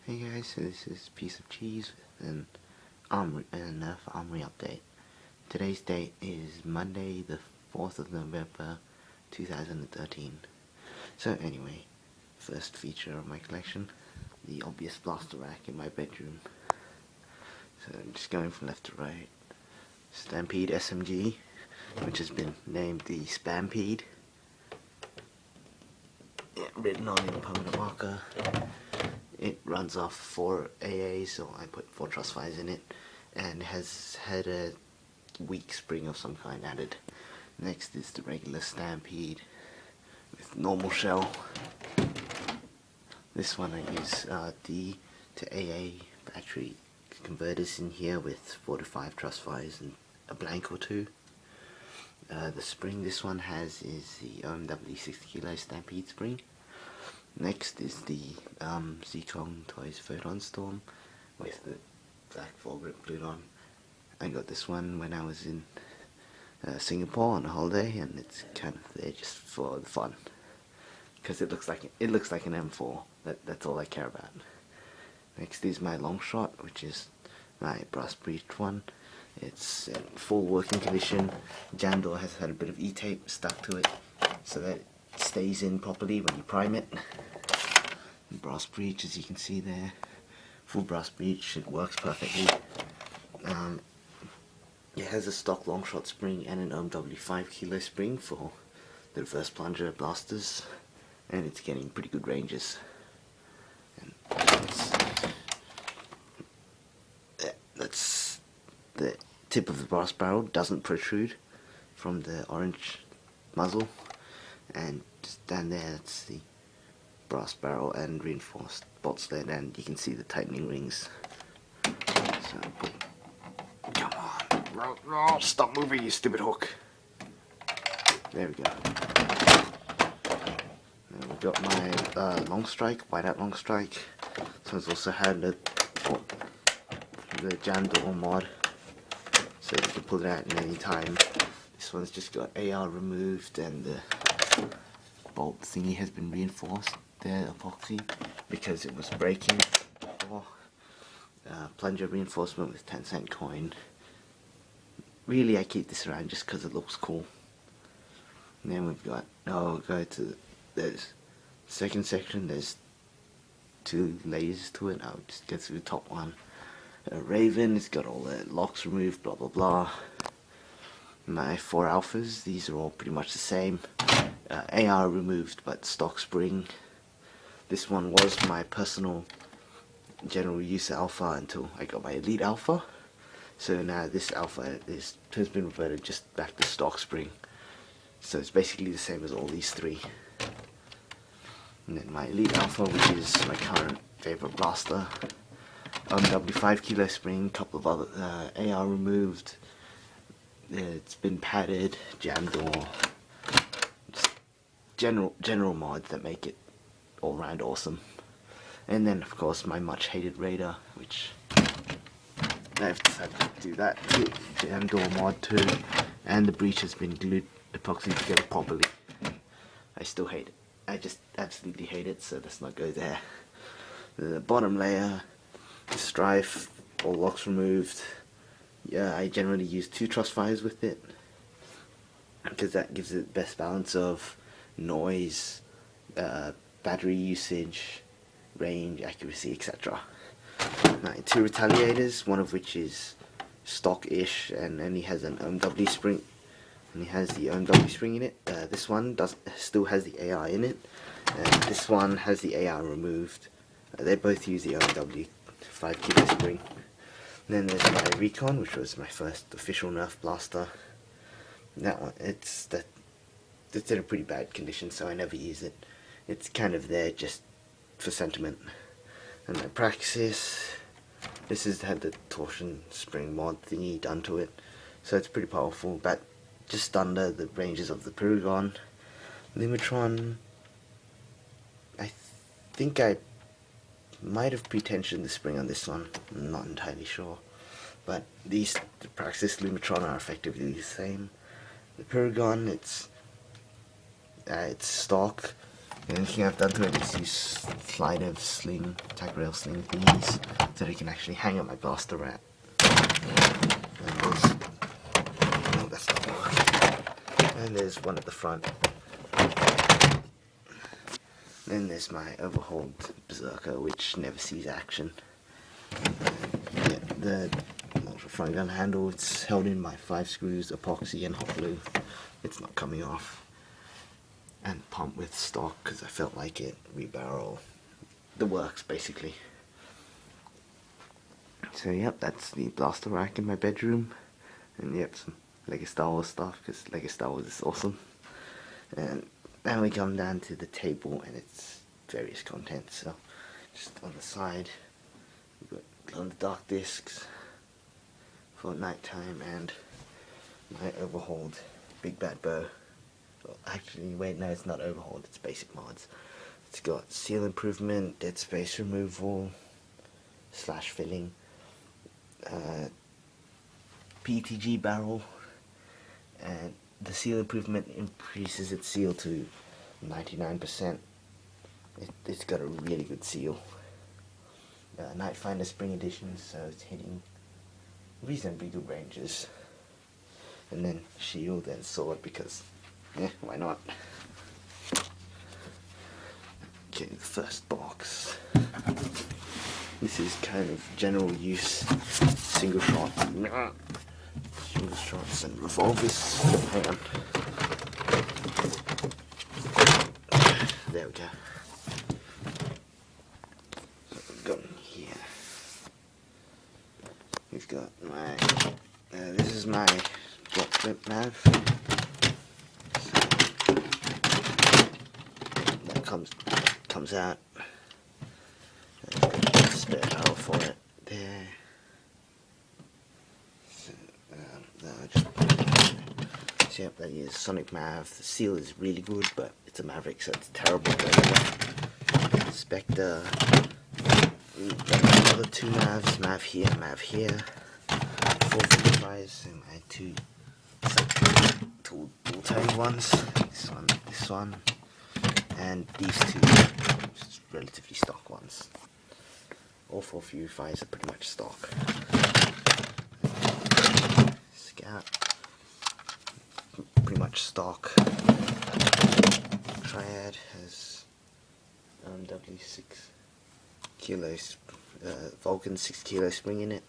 Hey guys, so this is Piece of Cheese with an Nerf Armory update. Today's date is Monday the 4th of November 2013. So anyway, first feature of my collection, the obvious blaster rack in my bedroom. So I'm just going from left to right. Stampede SMG, which has been named the Spampede. Yeah, written on in permanent marker. It runs off 4 AA, so I put 4 truss fires in it, and has had a weak spring of some kind added. Next is the regular Stampede with normal shell. This one I use D to AA battery converters in here with 4 to 5 truss fires and a blank or 2. The spring this one has is the OMW 60 kilo Stampede spring. Next is the Zcong Toys Photon Storm with the black foregrip glued on. I got this one when I was in Singapore on a holiday, and it's kind of there just for the fun, because it looks like an M4. That's all I care about. Next is my long shot, which is my brass breech one. It's in full working condition. Jam door has had a bit of E-tape stuck to it so that it stays in properly when you prime it. And brass breech, as you can see there, full brass breech, it works perfectly. It has a stock long shot spring and an OMW 5 kilo spring for the reverse plunger blasters, and it's getting pretty good ranges. And that's the tip of the brass barrel doesn't protrude from the orange muzzle, and just down there that's the brass barrel and reinforced bolt sled, and you can see the tightening rings. So come on, stop moving, you stupid hook. There we go. Then we've got my long strike, whiteout long strike. This one's also had the jam door mod, so you can pull it out at any time. This one's just got AR removed, and the bolt thingy has been reinforced there, epoxy, because it was breaking before. Plunger reinforcement with 10-cent coin. Really, I keep this around just because it looks cool. And then we've got, go to the second section. There's 2 layers to it. I'll just get through the top one. Raven, it's got all the locks removed, blah blah blah. My 4 alphas, these are all pretty much the same. AR removed, but stock spring. This one was my personal general use alpha until I got my elite alpha. So now this alpha has been reverted just back to stock spring. So it's basically the same as all these 3. And then my elite alpha, which is my current favorite blaster. OMW 5 kilo spring, couple of other AR removed. It's been padded, jam door. Just general mods that make it all round awesome. And then of course my much hated Raider, which I've decided to do that too. Jam door mod too, and the breech has been glued epoxy together properly. I still hate it. I just absolutely hate it, so let's not go there. The bottom layer, the strife, all locks removed. Yeah, I generally use 2 truss fires with it, because that gives it the best balance of noise, battery usage, range, accuracy, etc. My 2 retaliators, one of which is stock-ish and only has an OMW spring, and it has the OMW spring in it. This one still has the AR in it, and this one has the AR removed. They both use the OMW 5 kilo spring. And then there's my Recon, which was my first official Nerf blaster. That one, it's in a pretty bad condition, so I never use it. It's kind of there just for sentiment. And my Praxis, this has had the torsion spring mod thingy done to it, so it's pretty powerful, but just under the ranges of the Paragon. Limitron, I think I might have pretensioned the spring on this one, I'm not entirely sure, but the Praxis Limitron are effectively the same. The Paragon, it's stock, The only thing I've done to it is use slide of sling, tag rail sling thingies, so that you can actually hang up my blaster rat. And there's, oh, that's not working. And there's one at the front. Then there's my overhauled Berserker, which never sees action. Yeah, the front gun handle, it's held in by 5 screws, epoxy and hot glue. It's not coming off. And pumped with stock because I felt like it, rebarrel, the works basically. So yep, that's the blaster rack in my bedroom. And yep, some Lego Star Wars stuff because Lego Star Wars is awesome. And then we come down to the table and its various contents. So just on the side, we've got glow-in-the-dark discs for nighttime and my overhauled Big Bad Bow. Well, actually, wait, no, it's not overhauled, it's basic mods. It's got seal improvement, dead space removal, slash filling, PTG barrel, and the seal improvement increases its seal to 99%. It's got a really good seal. Nightfinder Spring Edition, so it's hitting reasonably good ranges. And then shield and sword because, yeah, why not? Okay, the first box. This is kind of general use, single shots and revolvers. Hang on. There we go. So we've got here. We've got my. This is my drop clip nav. That comes out. Spare barrel for it there. So yep, that is Sonic Mav. The seal is really good, but it's a Maverick, so it's terrible. Spectre. Another 2 Mavs, Mav here, 4 flies, and my 2 dual-toned ones. This one, and these 2, just relatively stock ones. All 4 Fury-Fires are pretty much stock. Scout, pretty much stock. Triad has W6 kilos, Vulcan 6 kilo spring in it.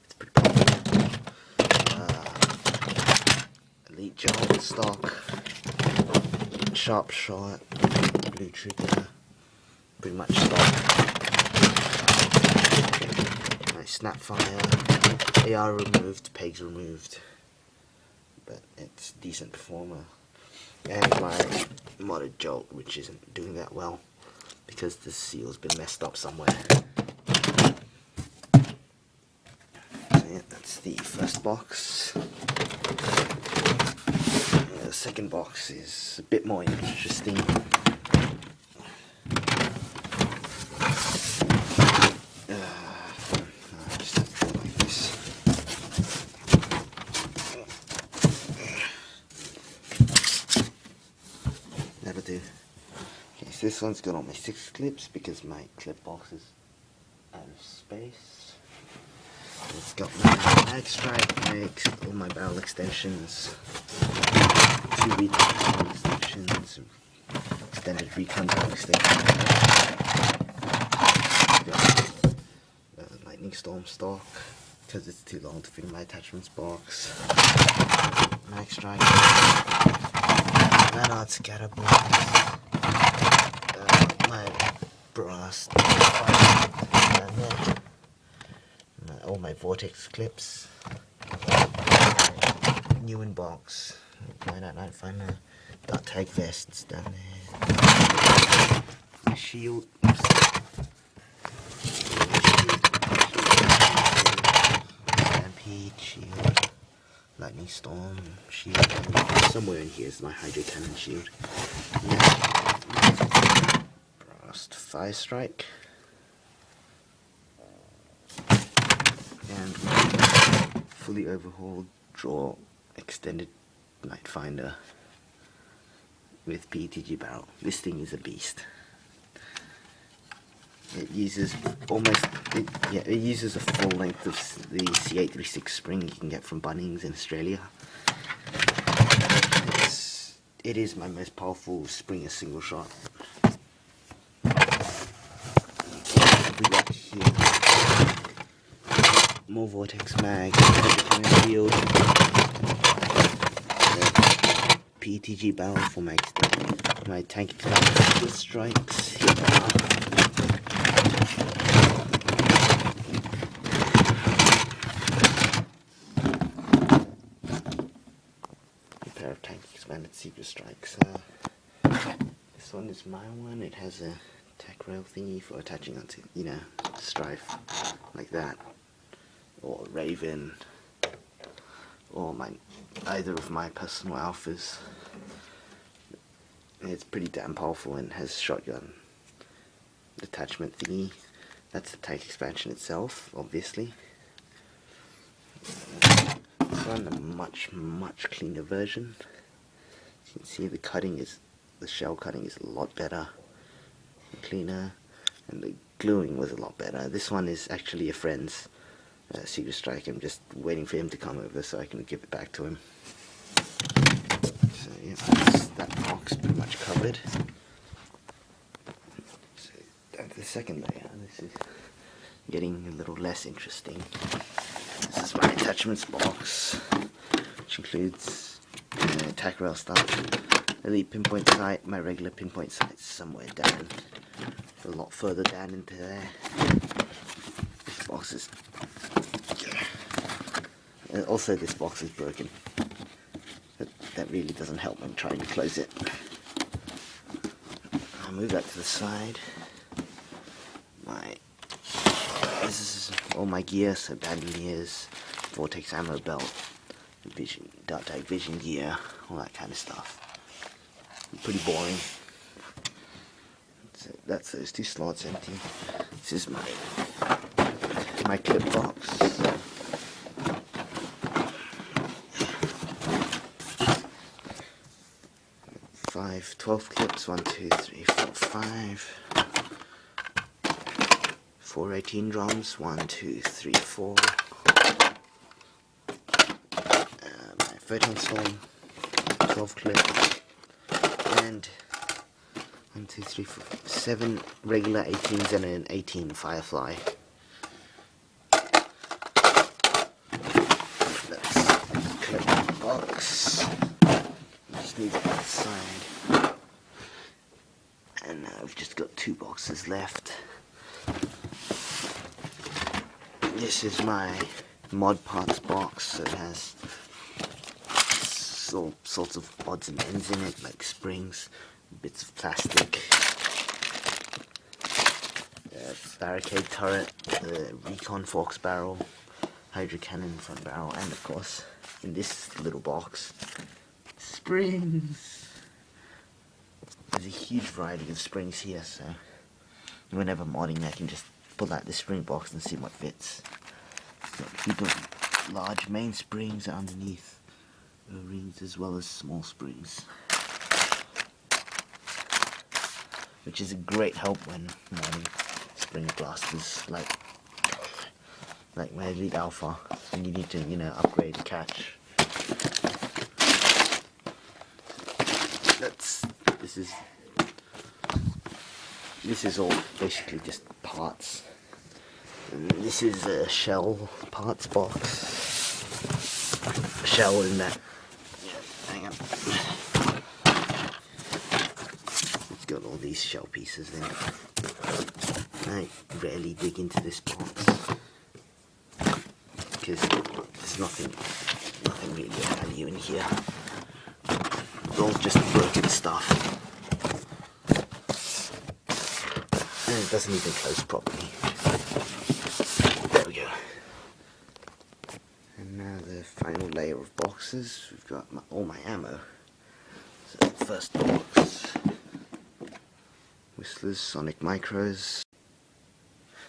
It's pretty popular. Elite Jolt stock, Sharp Shot, Blue Trigger, pretty much stock. My Snapfire, AR removed, pegs removed, but it's a decent performer. And my modded Jolt, which isn't doing that well because the seal's been messed up somewhere. So yeah, that's the first box. The second box is a bit more interesting. Just have to go like this. That'll do. Okay, so this one's got all my 6 clips because my clip box is out of space. It's got my mag strike, all my barrel extensions, 2 recon extensions, extended recon barrel extensions. Got lightning storm stock because it's too long to fit in my attachments box. Mag strike, Vanart scatter bullets, my brass, all my vortex clips, new in box, 999 Finder, dark tag vests down there, my shield, stampede, shield, lightning storm, shield, somewhere in here is my hydro cannon shield, brass fire strike, and fully overhauled draw extended night finder. with PETG barrel. This thing is a beast. It uses it uses a full length of the C836 spring you can get from Bunnings in Australia. It is my most powerful Springer single shot. We got here more Vortex mag, field, PETG barrel for my tank expander strikes. Here they are. A pair of tank expanded secret strikes. This one is my one. It has a tack rail thingy for attaching onto, you know, Strife like that, or Raven, or either of my personal alphas. It's pretty damn powerful and has shotgun attachment thingy. That's the tank expansion itself, obviously. This one, a much cleaner version. You can see the shell cutting is a lot better, cleaner, and the gluing was a lot better. This one is actually a friend's secret strike. I'm just waiting for him to come over so I can give it back to him. So yeah, that's that box pretty much covered. So down to the second layer. This is getting a little less interesting. This is my attachments box, which includes tack rail stuff, elite pinpoint sight, my regular pinpoint sight somewhere down, a lot further down into there. This box is also, this box is broken. That really doesn't help when trying to close it. I'll move that to the side. This is all my gear, so bandoliers, Vortex ammo belt, vision, dark tag vision gear, all that kind of stuff. Pretty boring. So that's those two slots empty. This is my clip box. 12 clips, 1, 2, 3, 4, 5. 4 18 drums, 1, 2, 3, 4. My 13 storm, 12 clips, and 1, 2, 3, 4, 7 regular 18s and an 18 Firefly. That's the clip box. Just need it outside. And now we've just got 2 boxes left. This is my mod parts box, so it has all sorts of odds and ends in it, like springs, bits of plastic, barricade turret, the recon forks barrel, hydro cannon front barrel, and of course, in this little box, springs. There's a huge variety of springs here, so whenever modding I can just pull out this spring box and see what fits. It's got a heap of large main springs underneath O-rings as well as small springs, which is a great help when modding spring blasters like my Elite Alpha, when you need to, you know, upgrade the catch. This is all basically just parts. And this is a shell parts box. Shell in that. Yeah, hang on. It's got all these shell pieces in it. I rarely dig into this box because there's nothing really of value in here. It's all just broken stuff. And it doesn't even close properly. There we go. And now the final layer of boxes. We've got all my ammo. So first box. Whistlers, Sonic Micros.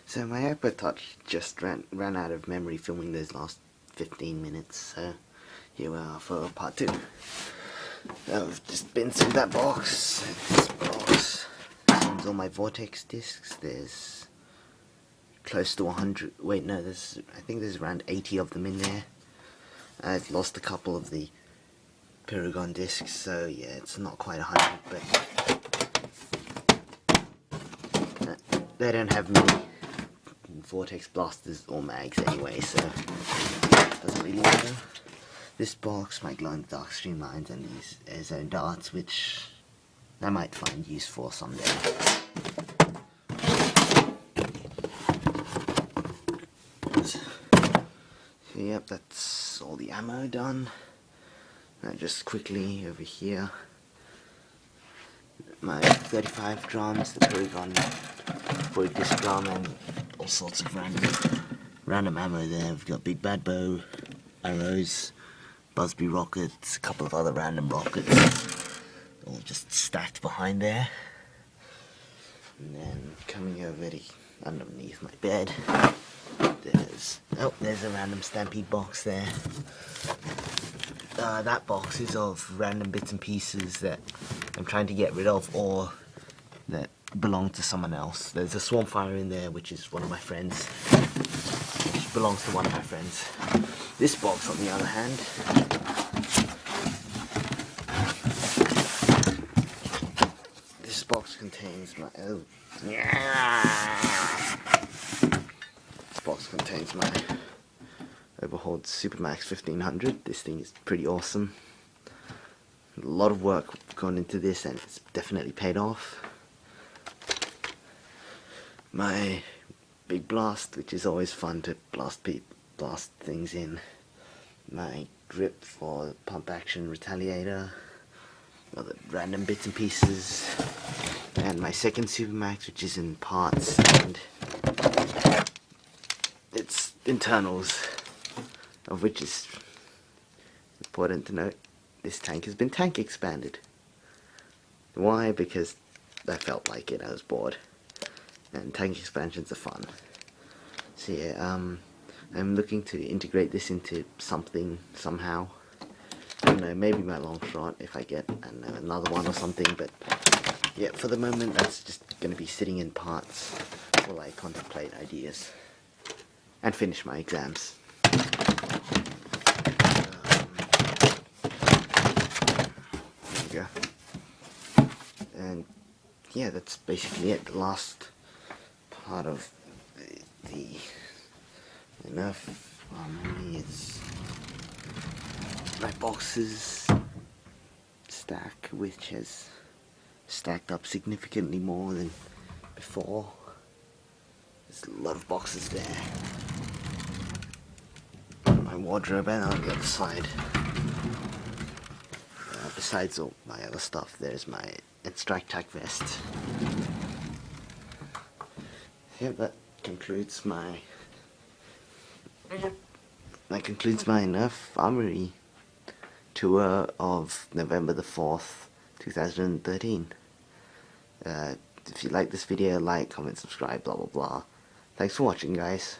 So my Outback Touch just ran out of memory filming those last 15 minutes. So here we are for part 2. I've just been through that box. This box contains all my Vortex discs. There's close to 100. Wait, no, I think there's around 80 of them in there. I've lost a couple of the Paragon discs, so yeah, it's not quite 100, but they don't have many Vortex blasters or mags anyway, so it doesn't really matter. This box, my glow-in-the-dark streamlines and these air zone darts, which I might find use for someday. So, yep, that's all the ammo done. Now just quickly over here, my 35 drums, the Paragon 40 disc drum, and all sorts of random ammo there. We've got Big Bad Bow, arrows, Busby rockets, a couple of other random rockets, all just stacked behind there. And then coming over to underneath my bed, there's a random Stampede box there. That box is of random bits and pieces that I'm trying to get rid of or that belong to someone else. There's a Swarmfire in there, which is one of my friends, which belongs to one of my friends. This box, on the other hand, this box contains my this box contains my overhauled Supermax 1500. This thing is pretty awesome. A lot of work gone into this, and it's definitely paid off. My big blast, which is always fun to blast things in. My grip for pump action retaliator. Other random bits and pieces. And my second Supermax, which is in parts, and its internals, of which is important to note, this tank has been tank expanded. Why? Because I felt like it, I was bored. And tank expansions are fun. So yeah, I'm looking to integrate this into something, somehow. I don't know, maybe my long shot if I get, I don't know, another one or something, but yeah, for the moment that's just going to be sitting in parts while I contemplate ideas and finish my exams. There we go. And yeah, that's basically it. The last part of the Nerf armoury is my boxes stack, which has stacked up significantly more than before. There's a lot of boxes there. My wardrobe, and on the other side, besides all my other stuff, there's my Strike Tac vest. Yeah, that concludes my Nerf armoury tour of November the 4th, 2013. If you like this video, like, comment, subscribe, blah blah blah. Thanks for watching, guys.